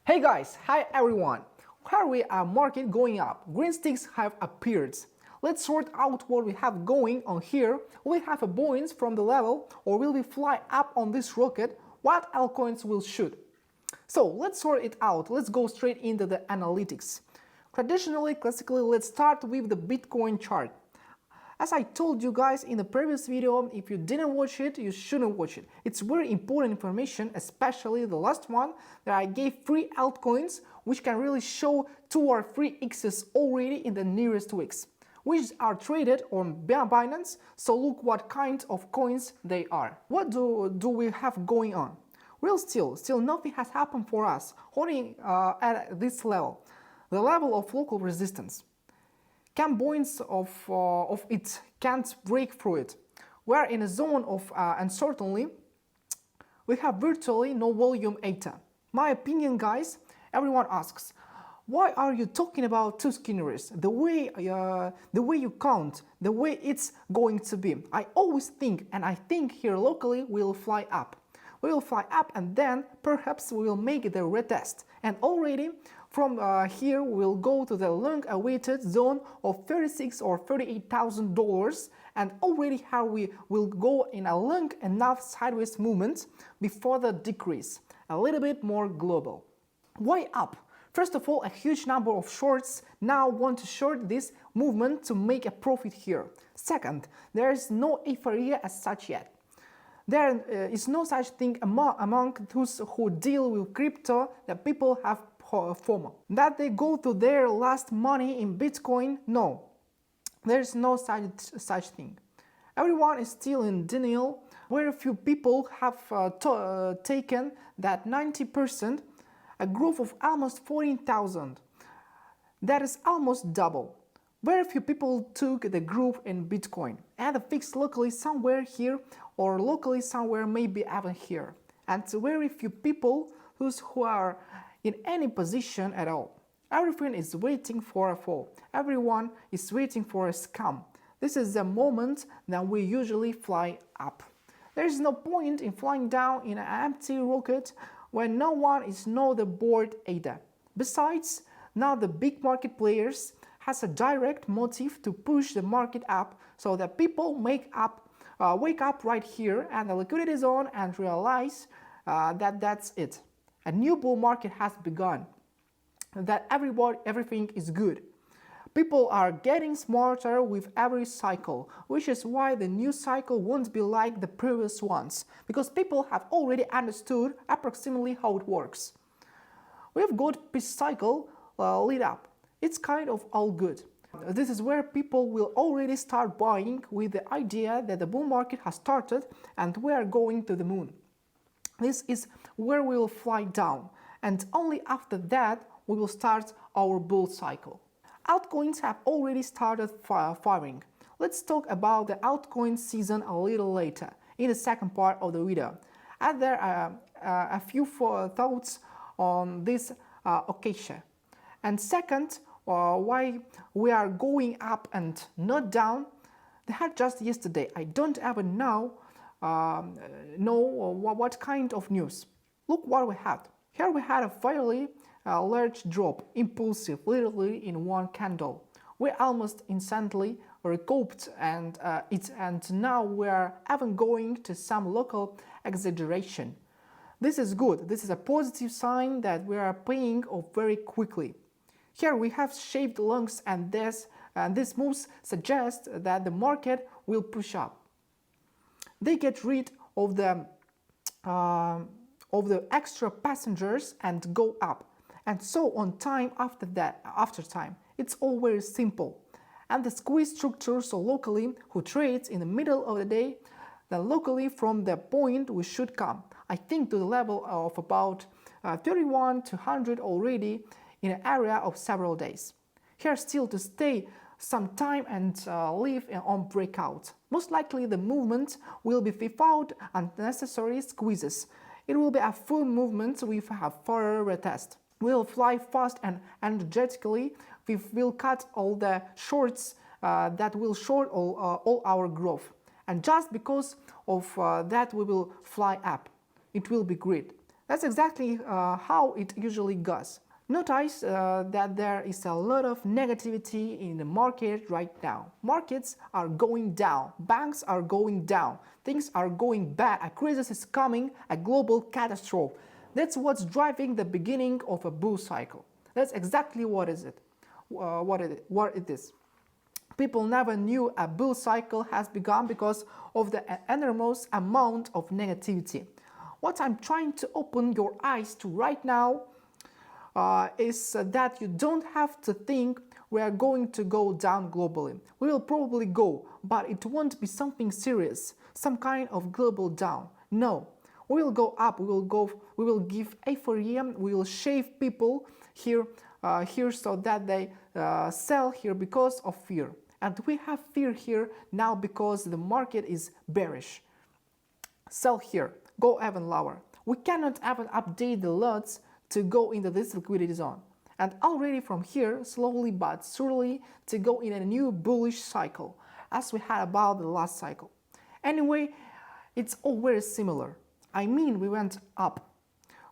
Hey guys, hi everyone. Here we are market going up. Green sticks have appeared. Let's sort out what we have going on here. Will we have a buoyance from the level or will we fly up on this rocket? What altcoins will shoot? So let's sort it out. Let's go straight into the analytics. Classically, let's start with the Bitcoin chart. As I told you guys in the previous video, if you didn't watch it, you shouldn't watch it. It's very important information, especially the last one that I gave 3 altcoins, which can really show 2 or 3 X's already in the nearest weeks, which are traded on Binance. So look what kind of coins they are. What do we have going on? Well, still nothing has happened for us, holding at this level, the level of local resistance. Buoyancy of it can't break through it. We're in a zone of uncertainty. We have virtually no volume data. My opinion, guys, everyone asks, why are you talking about two scenarios? The way you count, the way it's going to be. I always think, and I think here locally we'll fly up. We will fly up and then perhaps we will make the retest. And already from here we'll go to the long-awaited zone of $36,000 or $38,000, and already here we will go in a long enough sideways movement before the decrease, a little bit more global. Why up? First of all, a huge number of shorts now want to short this movement to make a profit here. Second, there is no euphoria as such yet. There is no such thing among those who deal with crypto that people have FOMO. That they go to their last money in Bitcoin? No, there is no such thing. Everyone is still in denial. Very few people have taken that 90%, a growth of almost 14,000. That is almost double. Very few people took the group in Bitcoin and the fix locally somewhere here or locally somewhere maybe even here. And very few people who are in any position at all. Everything is waiting for a fall. Everyone is waiting for a scam. This is the moment that we usually fly up. There is no point in flying down in an empty rocket when no one is know the board either. Besides, now the big market players has a direct motive to push the market up so that people wake up right here and the liquidity zone and realize that that's it. A new bull market has begun, that everything is good. People are getting smarter with every cycle, which is why the new cycle won't be like the previous ones, because people have already understood approximately how it works. We've got this cycle lead up. It's kind of all good. This is where people will already start buying with the idea that the bull market has started and we are going to the moon. This is where we will fly down, and only after that we will start our bull cycle. Altcoins have already started firing. Let's talk about the altcoin season a little later, in the second part of the video. And there are a few thoughts on this occasion. And second, why we are going up and not down. They had just yesterday. I don't even know what kind of news. Look what we had. Here we had a fairly large drop, impulsive, literally in one candle. We almost instantly recouped and now we are even going to some local exaggeration. This is good. This is a positive sign that we are paying off very quickly. Here we have shaped lungs and this moves suggest that the market will push up. They get rid of the extra passengers and go up, and so on time after time. It's all very simple. And the squeeze structure, so locally who trades in the middle of the day, then locally from the point we should come, I think, to the level of about 31 to 100 already in an area of several days. Here still to stay some time and leave on breakout. Most likely the movement will be without unnecessary squeezes. It will be a full movement with a further retest. We'll fly fast and energetically. We will cut all the shorts that will short all our growth. And just because of that we will fly up. It will be great. That's exactly how it usually goes. Notice that there is a lot of negativity in the market right now. Markets are going down, banks are going down, things are going bad, a crisis is coming, a global catastrophe. That's what's driving the beginning of a bull cycle. That's exactly what is it. What it is. People never knew a bull cycle has begun because of the enormous amount of negativity. What I'm trying to open your eyes to right now is that you don't have to think we are going to go down globally. We will probably go, but it won't be something serious, some kind of global down. No, we will go up. We will give euphoria. We will shave people here so that they sell here because of fear. And we have fear here now because the market is bearish. Sell here, go even lower. We cannot even update the lots to go into this liquidity zone. And already from here, slowly but surely, to go in a new bullish cycle, as we had about the last cycle. Anyway, it's all very similar. I mean, we went up.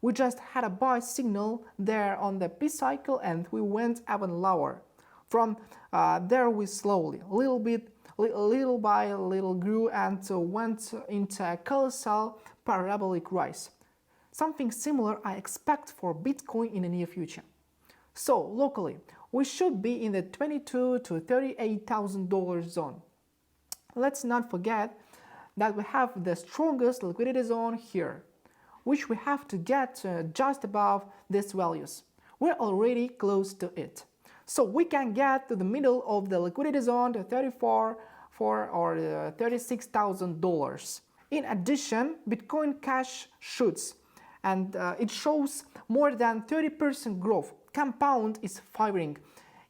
We just had a buy signal there on the P cycle and we went even lower. From there we slowly, little by little grew and went into a colossal parabolic rise. Something similar I expect for Bitcoin in the near future. So locally, we should be in the $22,000 to $38,000 zone. Let's not forget that we have the strongest liquidity zone here, which we have to get just above these values. We're already close to it. So we can get to the middle of the liquidity zone to $34,000 or $36,000. In addition, Bitcoin Cash shoots and it shows more than 30% growth. Compound is firing.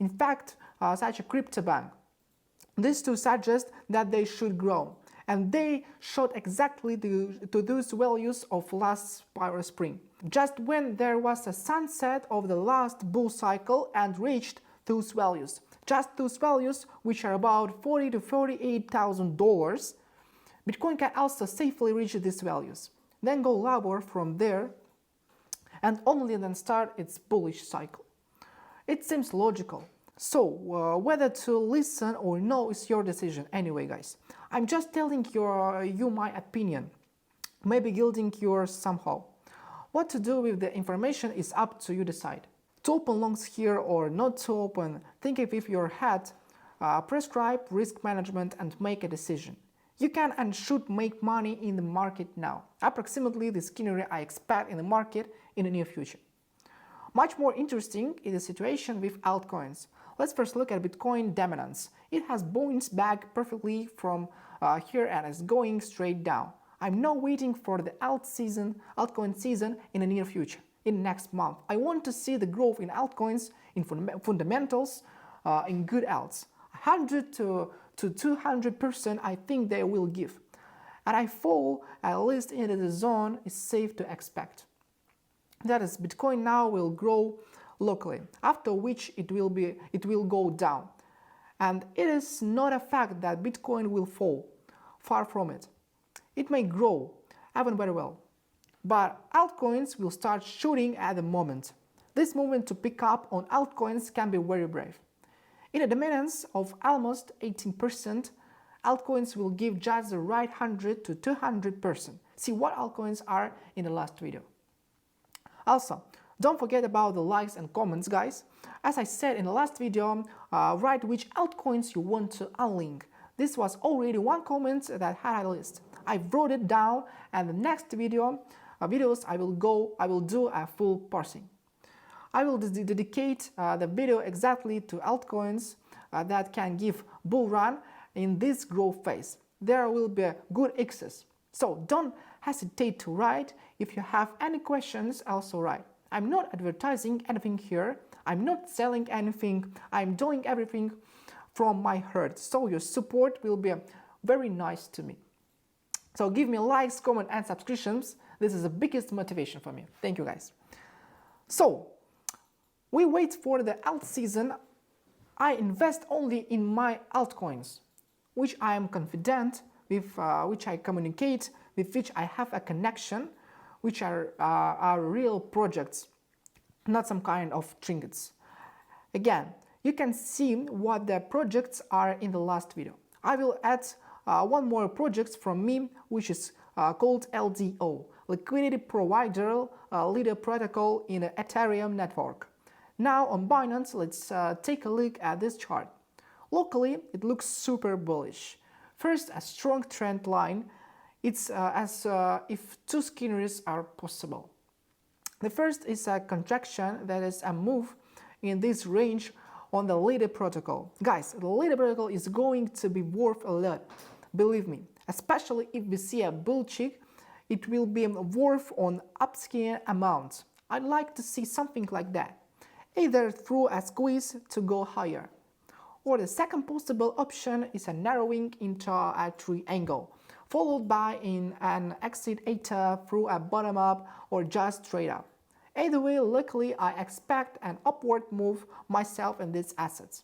In fact, such a crypto bank. These two suggest that they should grow. And they shot exactly to those values of last spring. Just when there was a sunset of the last bull cycle and reached those values. Just those values, which are about $40,000 to $48,000, Bitcoin can also safely reach these values. Then go lower from there and only then start its bullish cycle. It seems logical. So, whether to listen or no is your decision. Anyway, guys, I'm just telling you my opinion, maybe gilding yours somehow. What to do with the information is up to you decide. To open longs here or not to open, think with your head, prescribe risk management and make a decision. You can and should make money in the market now. Approximately the scenario I expect in the market in the near future. Much more interesting is the situation with altcoins. Let's first look at Bitcoin dominance. It has bounced back perfectly from here and is going straight down. I'm now waiting for the altcoin season in the near future, in next month. I want to see the growth in altcoins, in fundamentals, in good alts. 100 to 200% I think they will give. And I fall at least into the zone is safe to expect. That is, Bitcoin now will grow locally, after which it will go down. And it is not a fact that Bitcoin will fall, far from it. It may grow, even very well. But altcoins will start shooting at the moment. This moment to pick up on altcoins can be very brave. In a dominance of almost 18%, altcoins will give just the right 100 to 200%. See what altcoins are in the last video. Also, don't forget about the likes and comments, guys. As I said in the last video, write which altcoins you want to unlink. This was already one comment that had a list. I wrote it down, and the next videos I will do a full parsing. I will dedicate the video exactly to altcoins that can give bull run in this growth phase. There will be a good excess. So don't hesitate to write. If you have any questions, also write. I'm not advertising anything here. I'm not selling anything. I'm doing everything from my heart. So your support will be very nice to me. So give me likes, comments and subscriptions. This is the biggest motivation for me. Thank you, guys. So we wait for the alt season. I invest only in my altcoins, which I am confident with, which I communicate, with which I have a connection, which are real projects, not some kind of trinkets. Again, you can see what the projects are in the last video. I will add one more project from me, which is called LDO, Liquidity Provider Leader Protocol in the Ethereum network. Now on Binance, let's take a look at this chart. Locally, it looks super bullish. First, a strong trend line. It's as if two skinners are possible. The first is a contraction, that is a move in this range on the leader protocol. Guys, the leader protocol is going to be worth a lot, believe me. Especially if we see a bull chick, it will be worth on upscale amount. I'd like to see something like that, either through a squeeze to go higher. Or the second possible option is a narrowing into a triangle, followed by an exit either through a bottom up or just straight up. Either way, luckily I expect an upward move myself in this asset.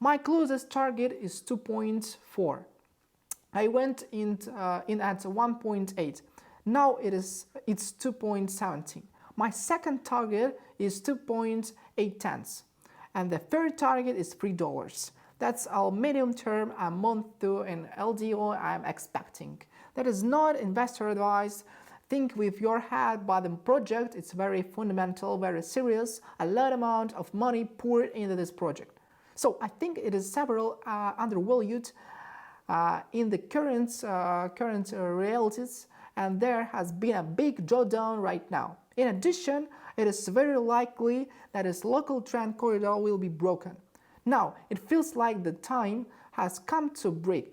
My closest target is 2.4. I went in at 1.8. Now it's 2.17. My second target is 2.8 tenths. And the third target is $3. That's our medium term a month to an LDO I'm expecting. That is not investor advice. Think with your head, but the project is very fundamental, very serious, a lot amount of money poured into this project. So I think it is several undervalued in the current realities, and there has been a big drawdown right now. In addition, it is very likely that this local trend corridor will be broken. Now, it feels like the time has come to break.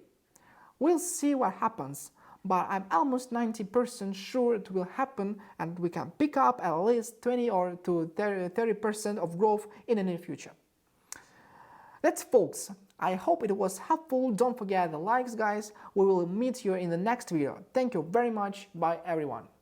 We'll see what happens, but I'm almost 90% sure it will happen and we can pick up at least 20 or to 30% of growth in the near future. That's folks. I hope it was helpful. Don't forget the likes, guys. We will meet you in the next video. Thank you very much. Bye everyone.